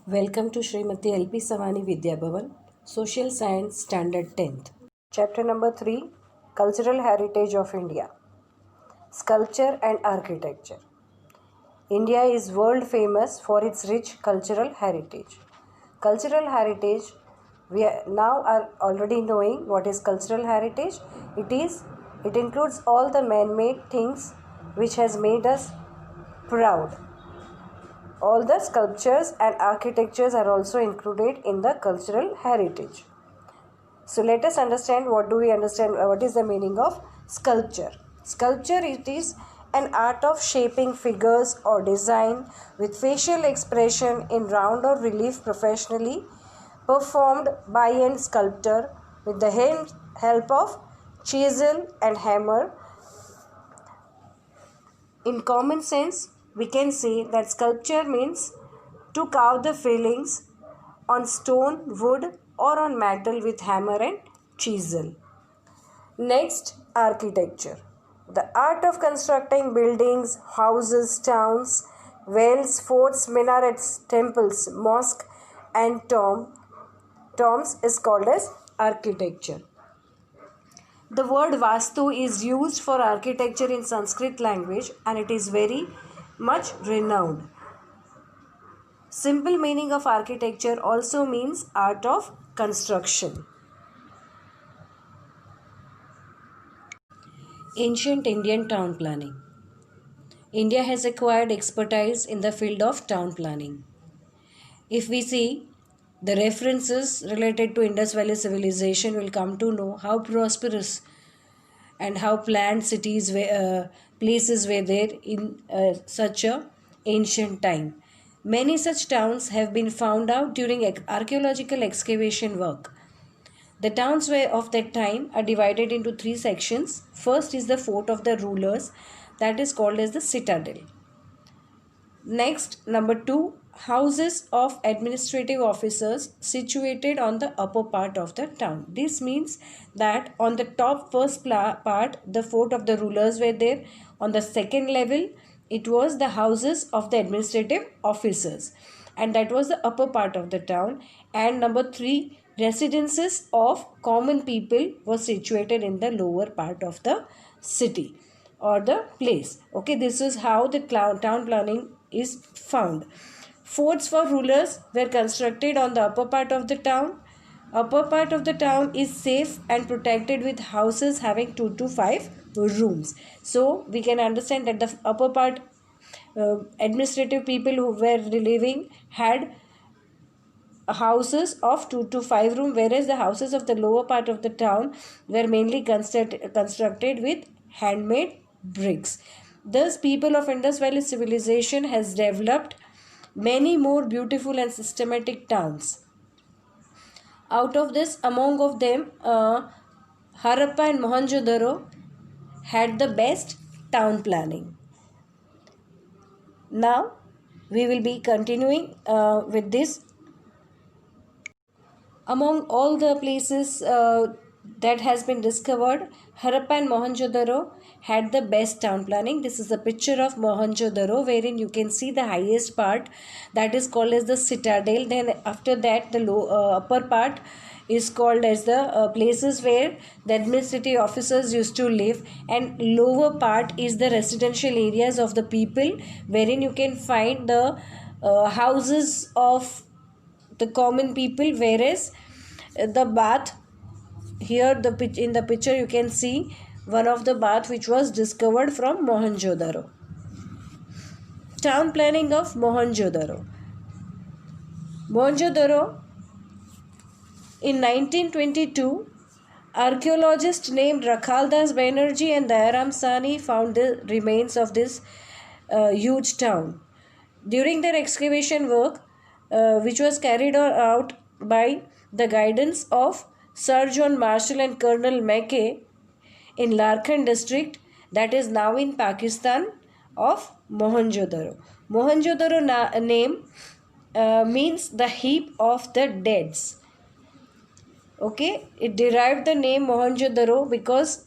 Welcome to Srimati LP Savani Vidya Bhavan, Social Science Standard 10th. Chapter number 3, Cultural Heritage of India, Sculpture and Architecture. India is world famous for its rich cultural heritage. Cultural heritage, we are already knowing what is cultural heritage. It includes all the man-made things which has made us proud. All the sculptures and architectures are also included in the cultural heritage. So let us understand what is the meaning of sculpture. Sculpture, it is an art of shaping figures or design with facial expression in round or relief professionally performed by a sculptor with the help of chisel and hammer. In common sense, we can say that sculpture means to carve the fillings on stone, wood, or on metal with hammer and chisel. Next, architecture. The art of constructing buildings, houses, towns, wells, forts, minarets, temples, mosques, and tombs is called as architecture. The word Vastu is used for architecture in Sanskrit language and it is very much renowned. Simple meaning of architecture also means art of construction. Ancient Indian town planning. India has acquired expertise in the field of town planning. If we see the references related to Indus Valley civilization, will come to know how prosperous and how planned places were there in such a ancient time. Many such towns have been found out during archaeological excavation work. The towns of that time are divided into three sections. First is the fort of the rulers, that is called as the citadel. Next, number 2, houses of administrative officers situated on the upper part of the town. This means that on the top first part, the fort of the rulers were there. On the second level, it was the houses of the administrative officers, and that was the upper part of the town. And number 3, residences of common people were situated in the lower part of the city or the place. Okay, this is how the town planning is found. Forts for rulers were constructed on the upper part of the town. Upper part of the town is safe and protected with houses having 2 to 5 rooms. So we can understand that the upper part administrative people who were living had houses of 2 to 5 room, whereas the houses of the lower part of the town were mainly constructed with handmade bricks. Thus, people of Indus Valley civilization has developed many more beautiful and systematic towns. Out of this, among of them, Harappa and Mohenjo-daro had the best town planning. Now, we will be continuing with this. Among all the places that has been discovered, Harappa and Mohenjo-daro had the best town planning. This is a picture of Mohenjo-daro wherein you can see the highest part, that is called as the citadel. Then after that, the upper part is called as the places where the administrative officers used to live, and lower part is the residential areas of the people wherein you can find the houses of the common people, whereas the bath here in the picture you can see one of the bath which was discovered from Mohenjo-daro. Town planning of Mohenjo-daro. Mohenjo-daro, in 1922, archaeologists named Rakhaldas Banerjee and Dayaram Sani found the remains of this huge town. During their excavation work, which was carried out by the guidance of Sir John Marshall and Colonel Mackay in Larkhind district, that is now in Pakistan, of Mohenjo-daro. Mohenjo-daro name means the heap of the deads. Okay, it derived the name Mohenjo-daro because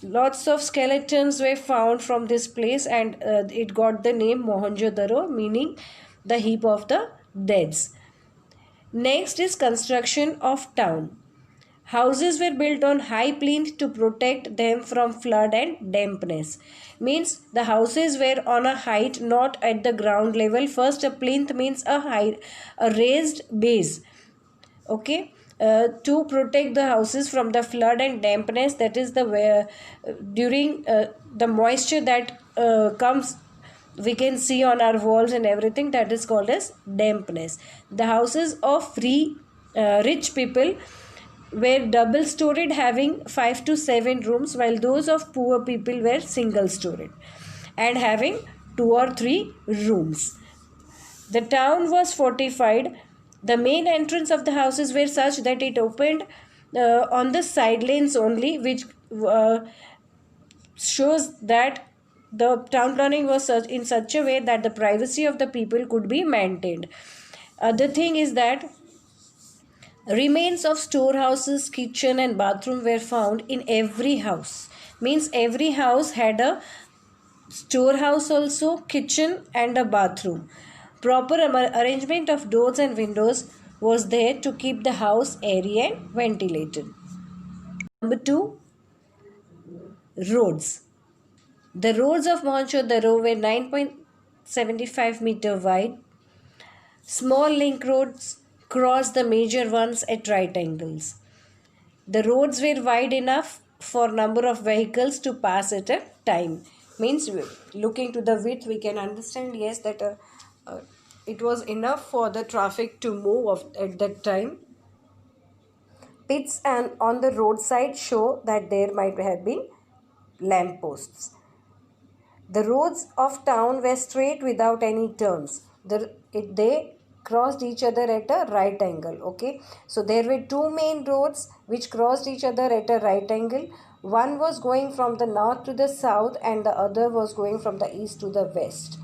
lots of skeletons were found from this place, and it got the name Mohenjo-daro, meaning the heap of the deaths. Next is construction of town. Houses were built on high plinth to protect them from flood and dampness. Means the houses were on a height, not at the ground level. First, a plinth means a raised base. Okay, to protect the houses from the flood and dampness. That is the where during the moisture that comes, we can see on our walls and everything, that is called as dampness. The houses of rich people were double storied, having 5 to 7 rooms, while those of poor people were single storied and having 2 or 3 rooms. The town was fortified. The main entrance of the houses were such that it opened on the side lanes only, which shows that the town planning was in such a way that the privacy of the people could be maintained. The thing is that remains of storehouses, kitchen and bathroom were found in every house. Means every house had a storehouse also, kitchen and a bathroom. Proper arrangement of doors and windows was there to keep the house airy and ventilated. Number 2, roads. The roads of Mohenjo-daro were 9.75 meter wide. Small link roads crossed the major ones at right angles. The roads were wide enough for number of vehicles to pass at a time. Means looking to the width, we can understand, yes, that it was enough for the traffic to move at that time. Pits and on the roadside show that there might have been lamp posts. The roads of town were straight without any turns. They crossed each other at a right angle. Okay, so there were 2 main roads which crossed each other at a right angle. One was going from the north to the south and the other was going from the east to the west.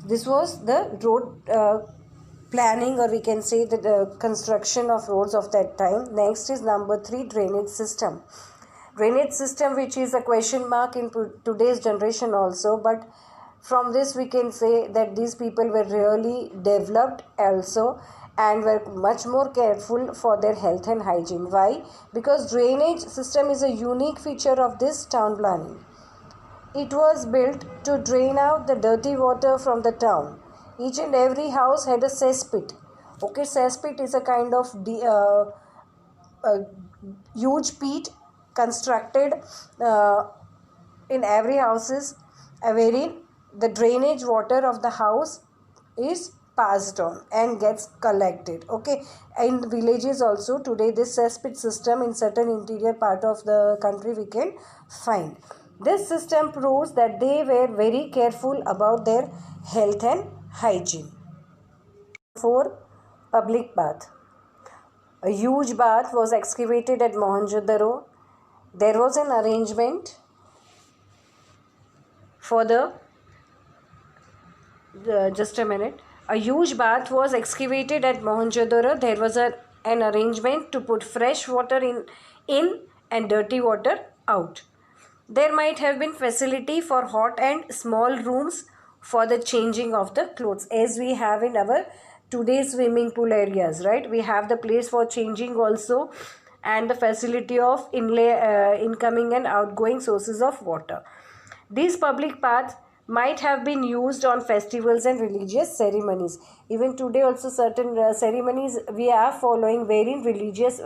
This was the road planning, or we can say the construction of roads of that time. Next is number 3, drainage system. Drainage system, which is a question mark in today's generation also, but from this we can say that these people were really developed also and were much more careful for their health and hygiene. Why? Because drainage system is a unique feature of this town planning. It was built to drain out the dirty water from the town. Each and every house had a cesspit. Okay, cesspit is a kind of huge pit constructed in every houses, wherein the drainage water of the house is passed on and gets collected. Okay, in villages also today this cesspit system in certain interior part of the country we can find. This system proves that they were very careful about their health and hygiene. 4, public bath. A huge bath was excavated at Mohenjo-daro. There was an arrangement for just a minute. A huge bath was excavated at Mohenjo-daro. There was an arrangement to put fresh water in and dirty water out. There might have been facility for hot and small rooms for the changing of the clothes, as we have in our today's swimming pool areas, right? We have the place for changing also, and the facility of incoming and outgoing sources of water. These public baths might have been used on festivals and religious ceremonies. Even today also certain ceremonies we are following wherein religious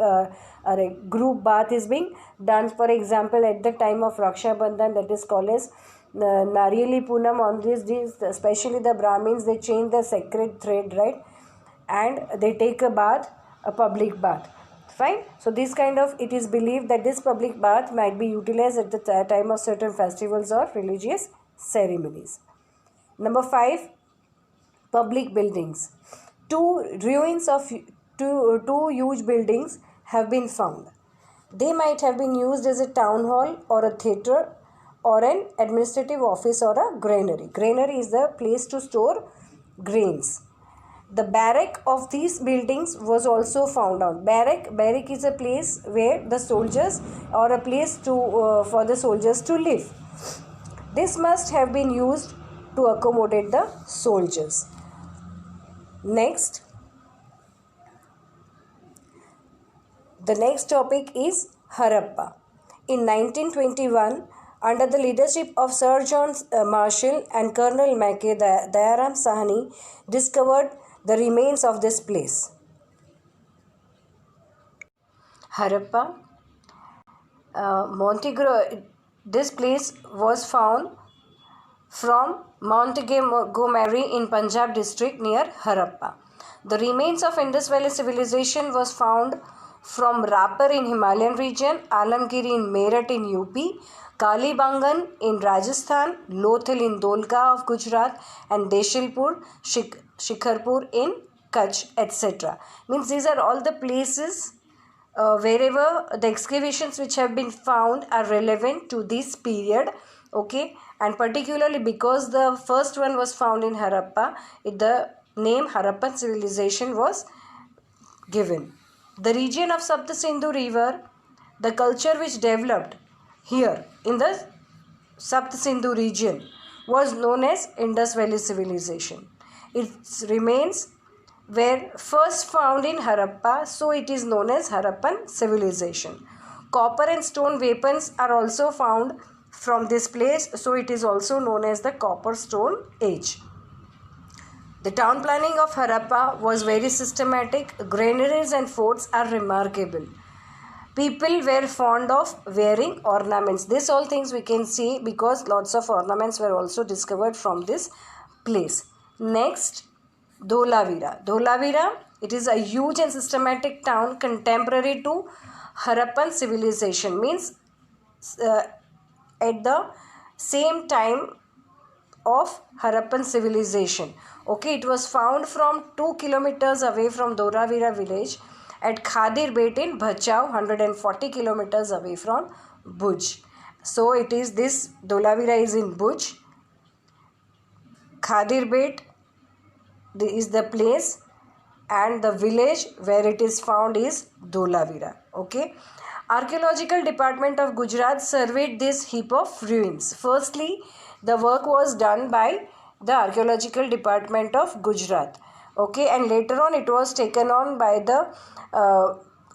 group bath is being done. For example, at the time of Raksha Bandhan, that is called as Nariyali Poonam. On this days, especially the Brahmins, they change the sacred thread, right? And they take a bath, a public bath. Fine. So this kind of, it is believed that this public bath might be utilized at the time of certain festivals or religious ceremonies. Number 5, public buildings. 2 ruins of two huge buildings have been found. They might have been used as a town hall or a theatre or an administrative office or a granary. Granary is the place to store grains. The barrack of these buildings was also found out. Barrack is a place where the soldiers, or a place for the soldiers to live. This must have been used to accommodate the soldiers. Next, the next topic is Harappa. In 1921, under the leadership of Sir John Marshall and Colonel Mackay, Dayaram Sahni discovered the remains of this place. Harappa, this place was found from Montgomery in Punjab district near Harappa. The remains of Indus Valley civilization was found from Rapar in Himalayan region, Alamgiri in Meerut in UP, Kalibangan in Rajasthan, Lothal in Dholka of Gujarat, and Deshilpur, Shikharpur in Kutch, etc. Means these are all the places wherever the excavations which have been found are relevant to this period. Okay, and particularly because the first one was found in Harappa, the name Harappan civilization was given. The region of Sapta Sindhu river, the culture which developed here in the Sapta Sindhu region was known as Indus Valley civilization. Its remains were first found in Harappa, so it is known as Harappan civilization. Copper and stone weapons are also found from this place, so it is also known as the Copper Stone Age. The town planning of Harappa was very systematic. Granaries and forts are remarkable. People were fond of wearing ornaments. This all things we can see because lots of ornaments were also discovered from this place. Next, Dholavira. Dholavira, it is a huge and systematic town contemporary to Harappan civilization. Means at the same time of Harappan civilization. Okay, it was found from 2 kilometers away from Dholavira village at Khadir Bet in Bhachau, 140 kilometers away from Bhuj. So it is this Dholavira is in Bhuj. Khadir Bet is the place and the village where it is found is Dholavira. Okay. Archaeological department of Gujarat surveyed this heap of ruins. Firstly, the work was done by the archaeological department of Gujarat. Okay, and later on it was taken on by the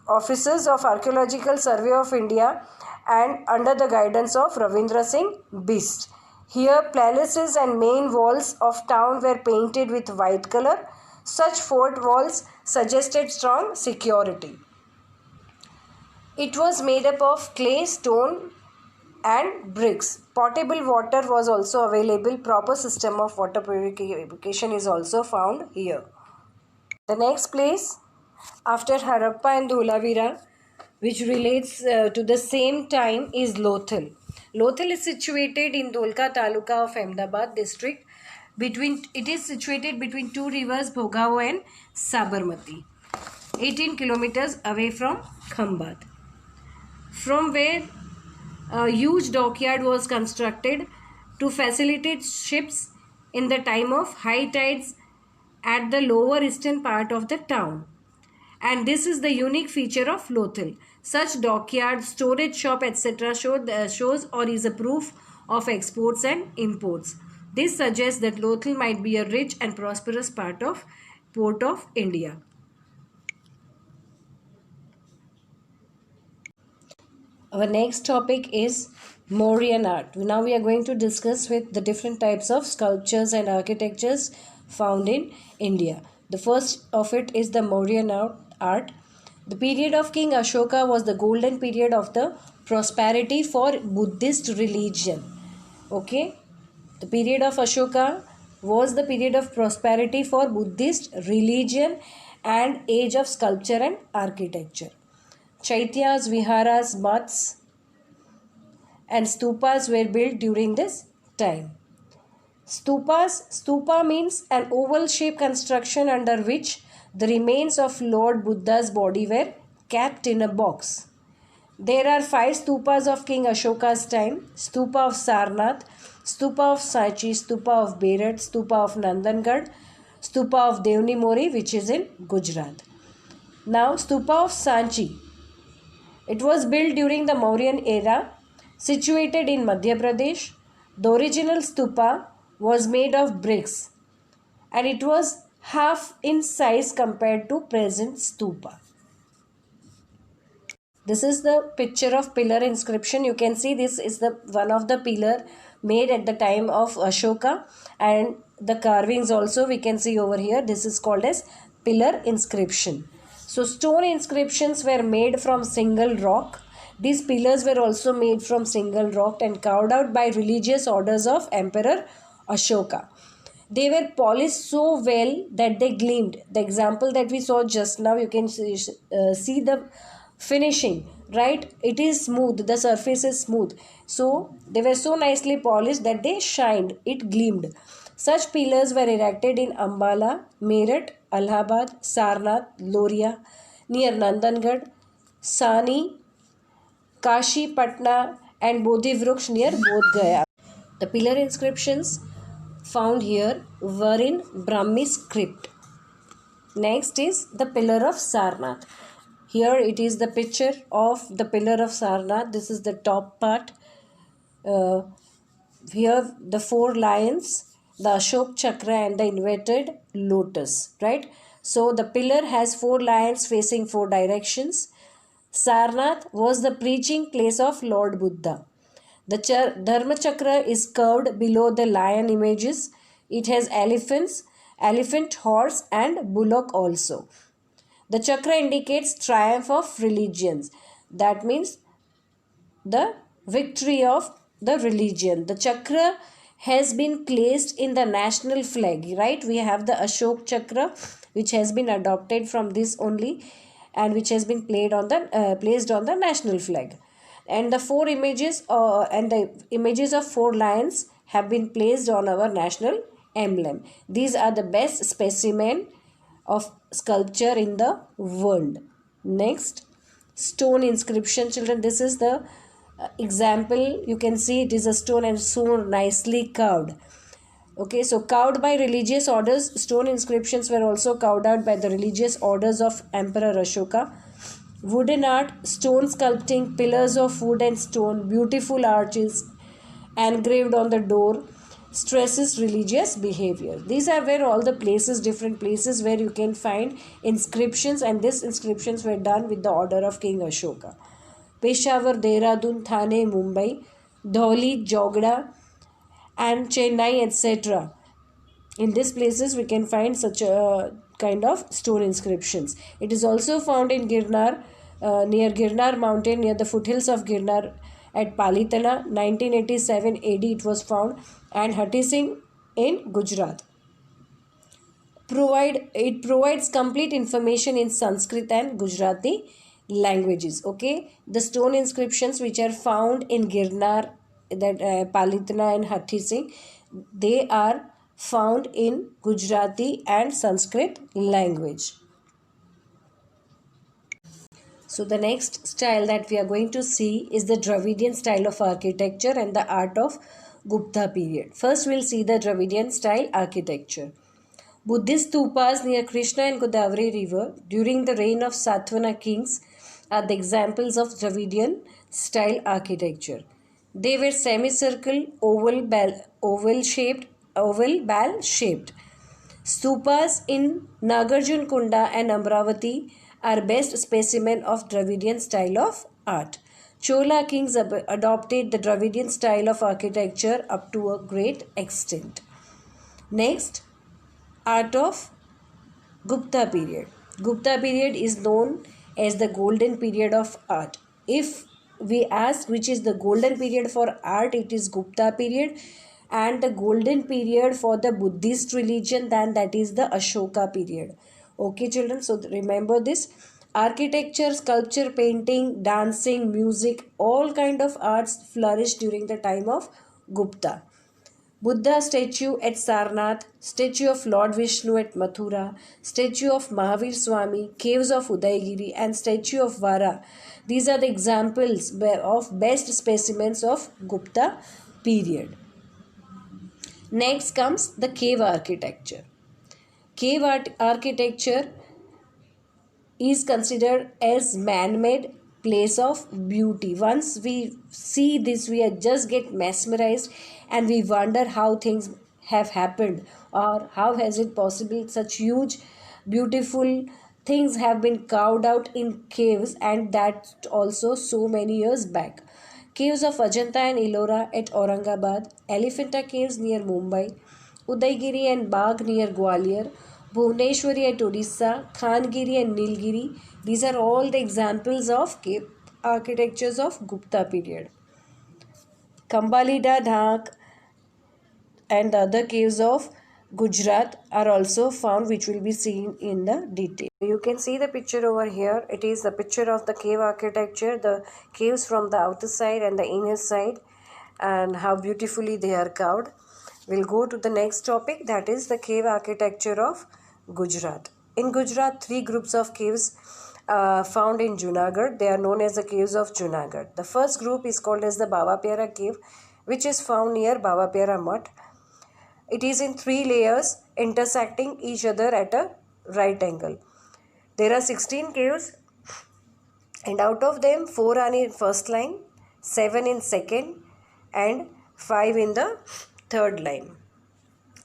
officers of Archaeological Survey of India and under the guidance of Ravindra Singh Bist. Here palaces and main walls of town were painted with white color. Such fort walls suggested strong security. It was made up of clay, stone and bricks. Potable water was also available. Proper system of water purification is also found here. The next place after Harappa and Dholavira, which relates to the same time, is Lothal. Lothal is situated in Dholka Taluka of Ahmedabad district. It is situated between two rivers Bhogao and Sabarmati, 18 kilometers away from Khambat, from where a huge dockyard was constructed to facilitate ships in the time of high tides at the lower eastern part of the town. And this is the unique feature of Lothal. Such dockyard, storage shop, etc. shows or is a proof of exports and imports. This suggests that Lothal might be a rich and prosperous port of India. Our next topic is Mauryan art. Now we are going to discuss with the different types of sculptures and architectures found in India. The first of it is the Mauryan art. The period of King Ashoka was the golden period of the prosperity for Buddhist religion. Okay, the period of Ashoka was the period of prosperity for Buddhist religion and age of sculpture and architecture. Chaityas, viharas, baths and stupas were built during this time. Stupa means an oval shaped construction under which the remains of Lord Buddha's body were kept in a box. There are 5 stupas of King Ashoka's time: Stupa of Sarnath, Stupa of Sanchi, Stupa of Berat, Stupa of Nandangad, Stupa of Devni Mori, which is in Gujarat. Now, Stupa of Sanchi. It was built during the Mauryan era, situated in Madhya Pradesh. The original stupa was made of bricks and it was half in size compared to present stupa. This is the picture of pillar inscription. You can see this is the one of the pillar made at the time of Ashoka, and the carvings also we can see over here. This is called as pillar inscription. So stone inscriptions were made from single rock. These pillars were also made from single rock and carved out by religious orders of Emperor Ashoka. They were polished so well that they gleamed. The example that we saw just now, you can see the finishing, right? It is smooth, the surface is smooth. So they were so nicely polished that they shined, it gleamed. Such pillars were erected in Ambala, Meerut, Allahabad, Sarnath, Loria, near Nandangad, Sani, Kashi, Patna, and Bodhi Vruksh near Bodh Gaya. The pillar inscriptions found here were in Brahmi script. Next is the pillar of Sarnath. Here it is the picture of the pillar of Sarnath. This is the top part. Here the 4 lions, the Ashok Chakra and the inverted lotus, right? So the pillar has 4 lions facing 4 directions. Sarnath was the preaching place of Lord Buddha. The Dharma Chakra is curved below the lion images. It has elephants, elephant, horse and bullock also. The chakra indicates triumph of religions. That means the victory of the religion. The chakra has been placed in the national flag, right? We have the Ashok Chakra which has been adopted from this only and which has been placed on the national flag. And the 4 images and the images of 4 lions have been placed on our national emblem. These are the best specimen of sculpture in the world. Next, stone inscription, children. This is the example. You can see it is a stone and so nicely carved. Okay, so carved by religious orders. Stone inscriptions were also carved out by the religious orders of Emperor Ashoka. Wooden art, stone sculpting, pillars of wood and stone, beautiful arches engraved on the door stresses religious behavior. These are where all the places, different places where you can find inscriptions, and these inscriptions were done with the order of King Ashoka. Peshawar, Dehradun, Thane, Mumbai, Dholi, Jogda and Chennai, etc. In these places we can find such a kind of stone inscriptions. It is also found in Girnar, near Girnar mountain, near the foothills of Girnar at Palitana, 1987 AD it was found, and Hatti Singh in Gujarat. It provides complete information in Sanskrit and Gujarati languages. Okay, the stone inscriptions which are found in Girnar, that Palitana and Hatti Singh, they are found in Gujarati and Sanskrit language. So the next style that we are going to see is the Dravidian style of architecture and the art of Gupta period. First we'll see the Dravidian style architecture. Buddhist stupas near Krishna and Godavari river during the reign of Satvana kings are the examples of Dravidian style architecture. They were semicircle, oval bell shaped. Stupas in Nagarjun Kunda and Amravati are best specimen of Dravidian style of art. Chola kings adopted the Dravidian style of architecture up to a great extent. Next, art of Gupta period. Gupta period is known as the golden period of art. If we ask which is the golden period for art, it is Gupta period, and the golden period for the Buddhist religion, then that is the Ashoka period. Okay children, so remember this. Architecture, sculpture, painting, dancing, music, all kind of arts flourished during the time of Gupta. Buddha statue at Sarnath, statue of Lord Vishnu at Mathura, statue of Mahavir Swami, caves of Udaygiri and statue of Vara. These are the examples of best specimens of Gupta period. Next comes the cave architecture. Cave architecture is considered as man-made place of beauty. Once we see this, we just get mesmerized and we wonder how things have happened, or how has it possible such huge beautiful things have been carved out in caves, and that also so many years back. Caves of Ajanta and Ellora at Aurangabad, Elephanta Caves near Mumbai, Udaygiri and Bagh near Gwalior, Bhuvaneshwari at Odisha, Khangiri and Nilgiri. These are all the examples of cave architectures of Gupta period. Kambalida Dhak and the other caves of Gujarat are also found, which will be seen in the detail. You can see the picture over here. It is the picture of the cave architecture, the caves from the outer side and the inner side, and how beautifully they are carved. We'll go to the next topic, that is the cave architecture of Gujarat. In Gujarat, three groups of caves found in Junagadh. They are known as the caves of Junagadh. The first group is called as the Baba Pyara cave, which is found near Baba Pyara Mutt. It is in three layers intersecting each other at a right angle. There are 16 caves, and out of them 4 are in first line, 7 in second, and 5 in the third line.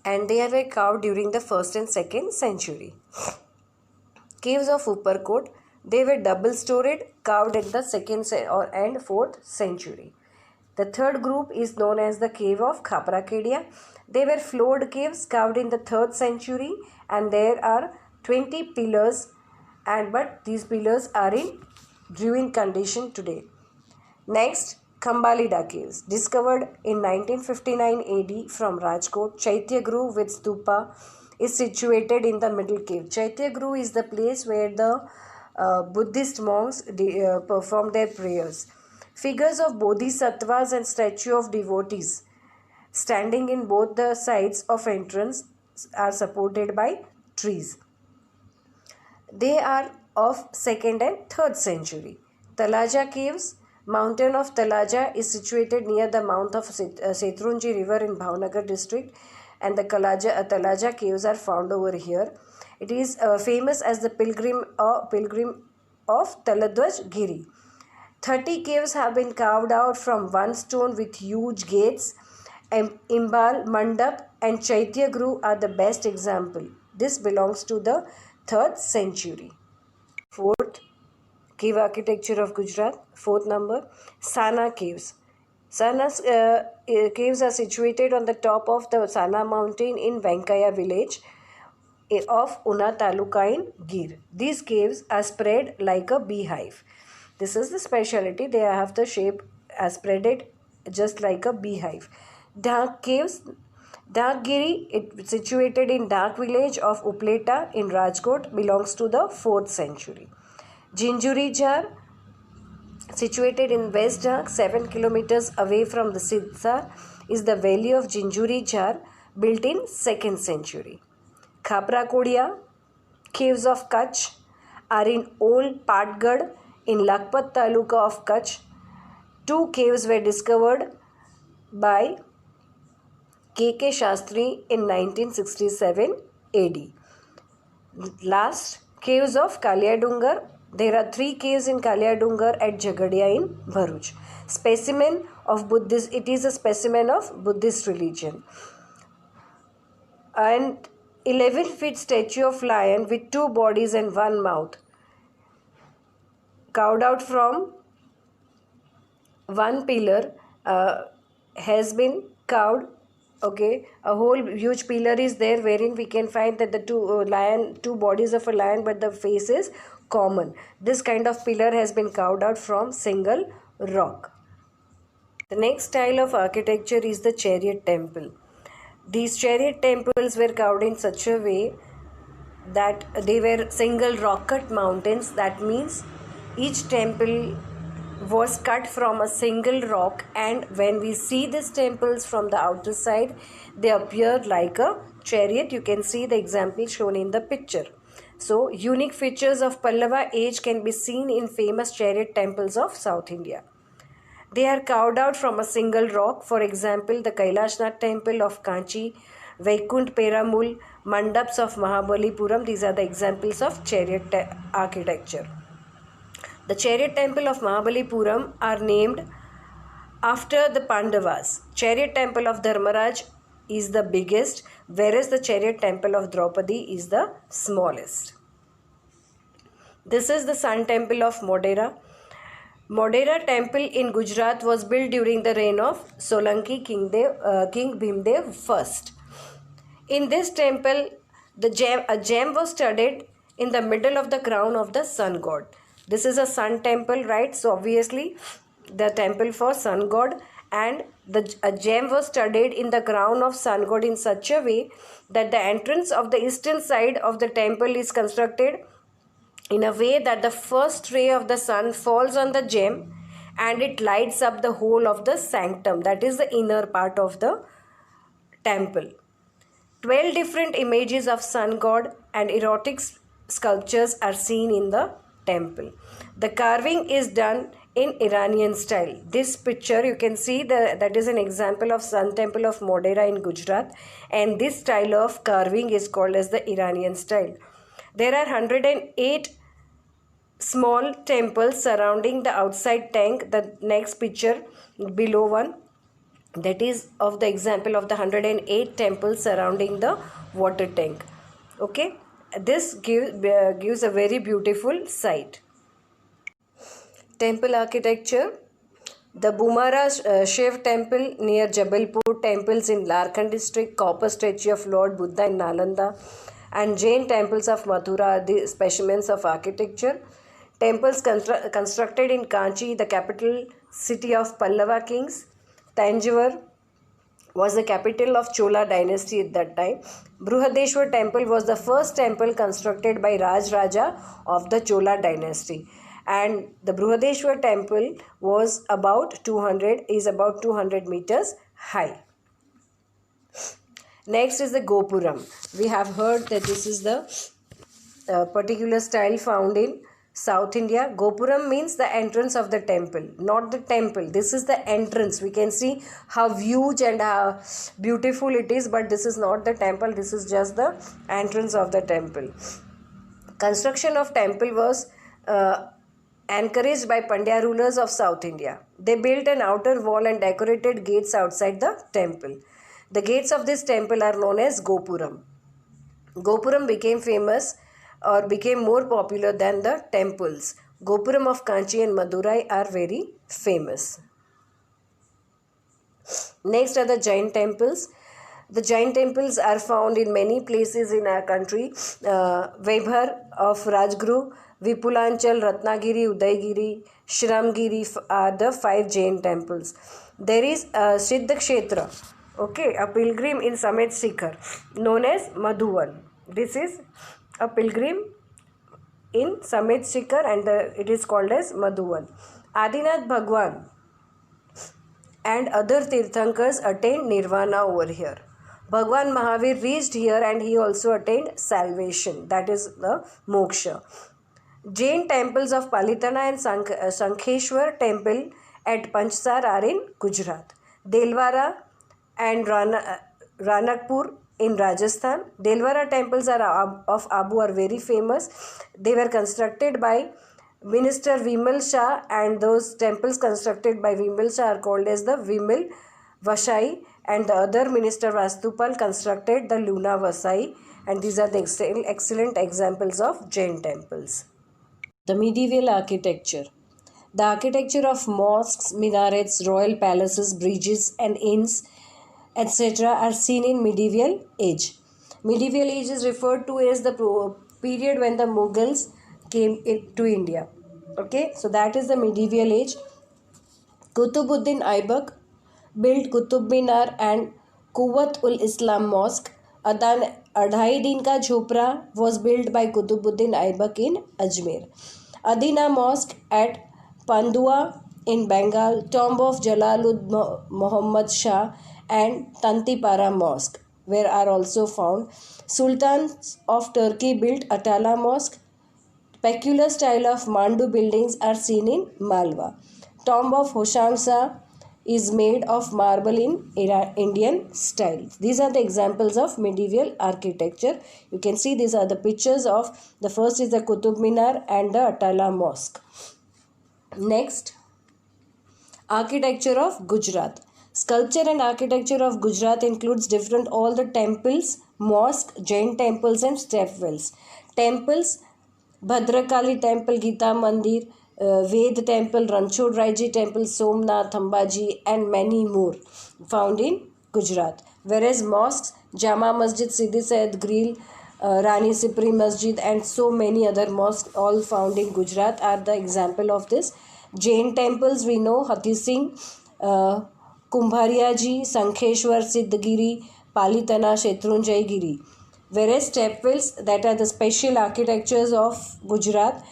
And they were carved during the 1st and 2nd century. Caves of Upperkot, they were double-storied, carved in the 2nd and 4th century. The third group is known as the cave of Khaprakedia. They were floored caves carved in the 3rd century, and there are 20 pillars, but these pillars are in ruined condition today. Next, Kambalida caves, discovered in 1959 AD from Rajkot. Chaitya Guru with stupa is situated in the middle cave. Chaitya Guru is the place where the Buddhist monks perform their prayers. Figures of bodhisattvas and statue of devotees standing in both the sides of entrance are supported by trees. They are of 2nd and 3rd century. Talaja caves. Mountain of Talaja is situated near the mouth of Setrunji river in Bhavnagar district, and the Talaja caves are found over here. It is famous as the pilgrim of Taladwaj Giri. 30 caves have been carved out from one stone with huge gates. Imbal, Mandap and Chaitya Guru are the best example. This belongs to the 3rd century. Fourth, cave architecture of Gujarat. Fourth number, Sana caves. Sana's caves are situated on the top of the Sana mountain in Venkaya village of Una Taluka in Gir. These caves are spread like a beehive. This is the speciality. They have the shape spread it just like a beehive. Dak caves. Dakgiri, it situated in Dak village of Upleta in Rajkot, belongs to the 4th century. Jinjuri Jar, situated in West Dak, 7 kilometers away from the Sidsar, is the valley of Jinjuri Jar, built in 2nd century. Khaprakodia, caves of Kutch, are in Old Patgad in Lakhpat Taluka of Kutch. 2 caves were discovered by K.K. Shastri in 1967 AD. Last, caves of Kalyadungar. There are 3 caves in Kalyadungar at Jagadia in Bharuch. Specimen of Buddhist, it is a specimen of Buddhist religion. And 11-feet statue of lion with 2 bodies and 1 mouth, carved out from one pillar, has been carved. Okay, a whole huge pillar is there wherein we can find that the two bodies of a lion, but the face is common. This kind of pillar has been carved out from single rock. The next style of architecture is the chariot temple. These chariot temples were carved in such a way that they were single rock cut mountains. That means each temple was cut from a single rock, and when we see these temples from the outer side, they appear like a chariot. You can see the example shown in the picture. So, unique features of Pallava age can be seen in famous chariot temples of South India. They are carved out from a single rock. For example, the Kailashnath temple of Kanchi, Vaikunt Peramul, Mandaps of Mahabalipuram. These are the examples of chariot architecture. The chariot temple of Mahabalipuram are named after the Pandavas. Chariot temple of Dharmaraj is the biggest, whereas the chariot temple of Draupadi is the smallest. This is the Sun Temple of Modhera. Modhera temple in Gujarat was built during the reign of Solanki King Bhimdev I. In this temple, a gem was studded in the middle of the crown of the sun god. This is a sun temple, right? So obviously the temple for sun god, and a gem was studded in the crown of sun god in such a way that the entrance of the eastern side of the temple is constructed in a way that the first ray of the sun falls on the gem and it lights up the whole of the sanctum, that is the inner part of the temple. 12 different images of sun god and erotic sculptures are seen in the temple. The carving is done in Iranian style. This picture you can see that is an example of Sun Temple of Modhera in Gujarat, and this style of carving is called as the Iranian style. There are 108 small temples surrounding the outside tank. The next picture below one, that is of the example of the 108 temples surrounding the water tank. Okay, this gives a very beautiful sight. Temple architecture. The Bhumara Shiv temple near Jabalpur, temples in Larkhan district, copper statue of Lord Buddha in Nalanda, and Jain temples of Mathura are the specimens of architecture. Temples constructed in Kanchi, the capital city of Pallava kings. Tanjore was the capital of Chola dynasty at that time. Brihadeshwar temple was the first temple constructed by Raj Raja of the Chola dynasty, and the Brihadeshwar temple is about 200 meters high. Next is the Gopuram. We have heard that this is the particular style found in South India. Gopuram means the entrance of the temple, not the temple. This is the entrance. We can see how huge and how beautiful it is, but this is not the temple. This is just the entrance of the temple. Construction of temple was encouraged by Pandya rulers of South India. They built an outer wall and decorated gates outside the temple. The gates of this temple are known as Gopuram. Gopuram became more popular than the temples. Gopuram of Kanchi and Madurai are very famous. Next are the Jain temples. The Jain temples are found in many places in our country. Vaibhar of Rajguru, Vipulanchal, Ratnagiri, Udaygiri, Shramgiri are the 5 Jain temples. There is Siddha Kshetra, a pilgrim in Samet Shikhar, known as Madhuvan. This is a pilgrim in Samet Shikhar, and it is called as Madhuvan. Adinath Bhagwan and other Tirthankars attained Nirvana over here. Bhagwan Mahavir reached here and he also attained salvation, that is the moksha. Jain temples of Palitana and Sankheshwar temple at Panchsar are in Gujarat. Delwara and Ranakpur in Rajasthan. Delwara temples of Abu are very famous. They were constructed by Minister Vimal Shah, and those temples constructed by Vimal Shah are called as the Vimal Vasai, and the other Minister Vastupal constructed the Luna Vasai, and these are the excellent examples of Jain temples. The medieval architecture. The architecture of mosques, minarets, royal palaces, bridges and inns, etc. are seen in medieval age. Medieval age is referred to as the period when the Mughals came to India. Okay, so that is the medieval age. Qutubuddin Aibak built Qutub Minar and Quwwat ul Islam Mosque. Adhai Din Ka Jhopra was built by Qutubuddin Aibak in Ajmer. Adina Mosque at Pandua in Bengal, tomb of Jalalud Muhammad Shah and Tantipara Mosque, where are also found. Sultans of Turkey built Atala Mosque. Peculiar style of Mandu buildings are seen in Malwa. Tomb of Hoshang Shah is made of marble in Indian style. These are the examples of medieval architecture. You can see these are the pictures of, the first is the Qutub Minar and the Atala Mosque. Next, architecture of Gujarat. Sculpture and architecture of Gujarat includes different all the temples, mosque, Jain temples and stepwells. Temples, Bhadrakali temple, Gita Mandir, Ved temple, Ranchod Raiji temple, Somnath, Ambaji and many more found in Gujarat. Whereas mosques, Jama Masjid, Siddhi Sayyid Grill, Rani Sipri Masjid and so many other mosques all found in Gujarat are the example of this. Jain temples we know Hathi Singh, Kumbhariyaji, Sankheshwar, Siddhgiri, Palitana, Shethrunjay Giri. Whereas stepwells that are the special architectures of Gujarat,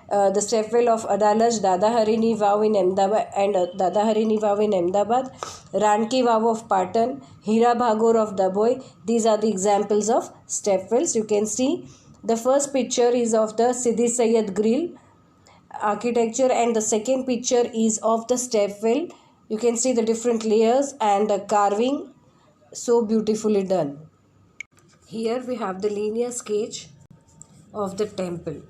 the stepwell of Adalaj, Dada Harini Vav in Ahmedabad and Dada Harini Vav in Ahmedabad, Ranki Vav of Patan, Hira Bhagor of Dabhoi. These are the examples of stepwells. You can see the first picture is of the Siddhi Sayyid Grill architecture and the second picture is of the stepwell. You can see the different layers and the carving so beautifully done. Here we have the linear sketch of the temple.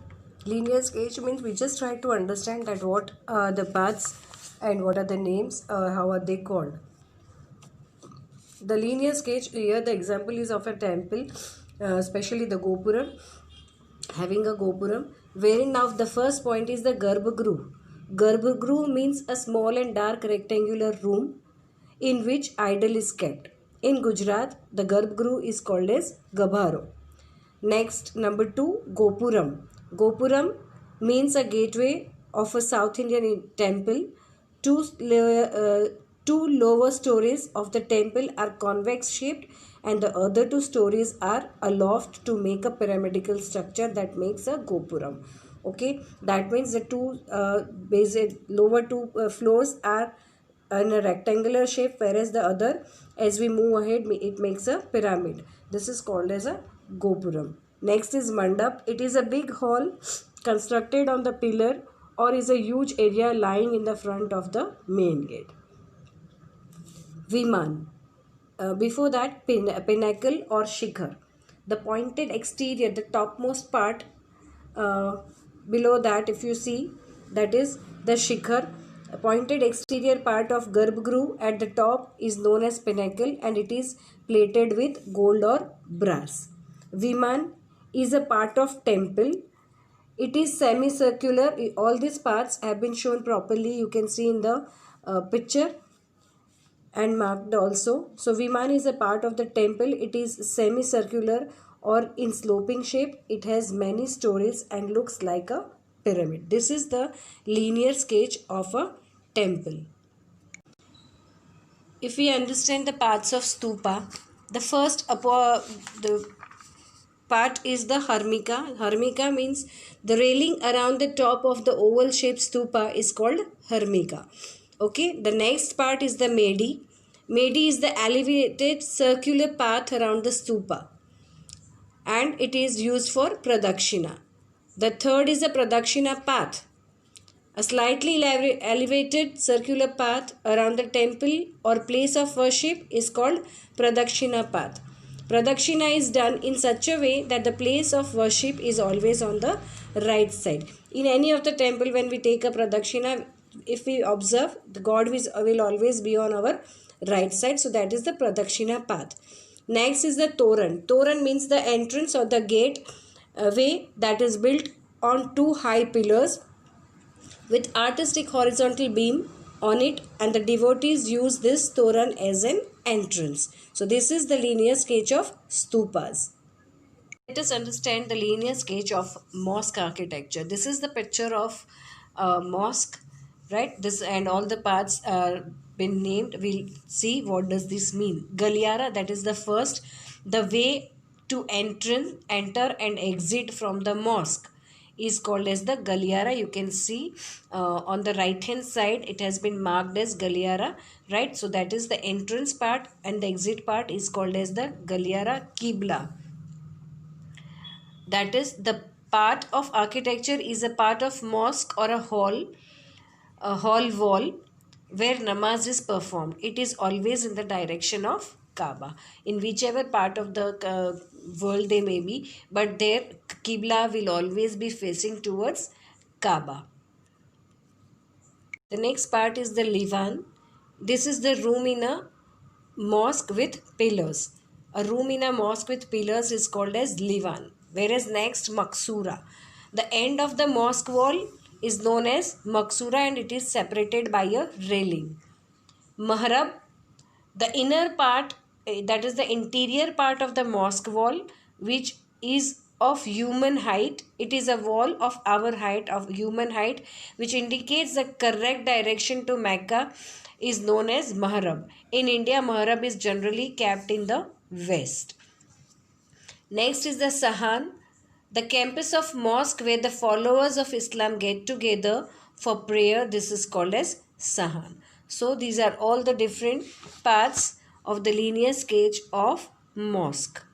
Linear sketch means we just try to understand that what are the paths and what are the names, how are they called. The linear sketch here, the example is of a temple, especially the Gopuram, having a Gopuram, wherein now the first point is the Garbhagruh. Garbhagruh means a small and dark rectangular room in which idol is kept. In Gujarat, the Garbhagruh is called as Gabharo. Next, number 2, Gopuram. Gopuram means a gateway of a South Indian temple. Two lower stories of the temple are convex shaped and the other 2 stories are aloft to make a pyramidal structure that makes a Gopuram. Okay, that means the two lower 2 floors are in a rectangular shape, whereas the other, as we move ahead, it makes a pyramid. This is called as a Gopuram. Next is Mandap. It is a big hall constructed on the pillar or is a huge area lying in the front of the main gate. Viman. Before that, pinnacle or shikhar. The pointed exterior, the topmost part, below that if you see, that is the shikhar. A pointed exterior part of Garbhagruh at the top is known as pinnacle and it is plated with gold or brass. Viman is a part of temple. It is semicircular. All these parts have been shown properly. You can see in the picture and marked also. So Viman is a part of the temple. It is semicircular or in sloping shape. It has many stories and looks like a pyramid. This is the linear sketch of a temple. If we understand the parts of stupa, the first the part is the Harmika. Harmika means the railing around the top of the oval shaped stupa is called Harmika. Okay, the next part is the Medi. Medi is the elevated circular path around the stupa and it is used for Pradakshina. The third is the Pradakshina path. A slightly elevated circular path around the temple or place of worship is called Pradakshina path. Pradakshina is done in such a way that the place of worship is always on the right side. In any of the temple, when we take a Pradakshina, if we observe, the God will always be on our right side. So that is the Pradakshina path. Next is the Toran. Toran means the entrance or the gate way that is built on 2 high pillars with artistic horizontal beam on it, and the devotees use this toran as an entrance. So this is the linear sketch of stupas. Let us understand the linear sketch of mosque architecture. This is the picture of mosque, right? This and all the parts are been named. We'll see what does this mean. Galiara, that is the first, the way to enter and exit from the mosque is called as the Galiara. You can see on the right hand side it has been marked as Galiara, right? So that is the entrance part and the exit part is called as the Galiara. Qibla, that is the part of architecture is a part of mosque or a hall wall where namaz is performed. It is always in the direction of Kaaba, in whichever part of the world they may be, but their Qibla will always be facing towards Kaaba. The next part is the Livan. This is the room in a mosque with pillars. A room in a mosque with pillars is called as Livan. Whereas next, Maksura. The end of the mosque wall is known as Maksura and it is separated by a railing. Mahrab, the inner part, that is the interior part of the mosque wall, which is of human height. It is a wall of our height, of human height, which indicates the correct direction to Mecca, is known as Mahrab. In India, Mahrab is generally kept in the west. Next is the Sahan, the campus of mosque where the followers of Islam get together for prayer. This is called as Sahan. So these are all the different parts of the linear sketch of mosque.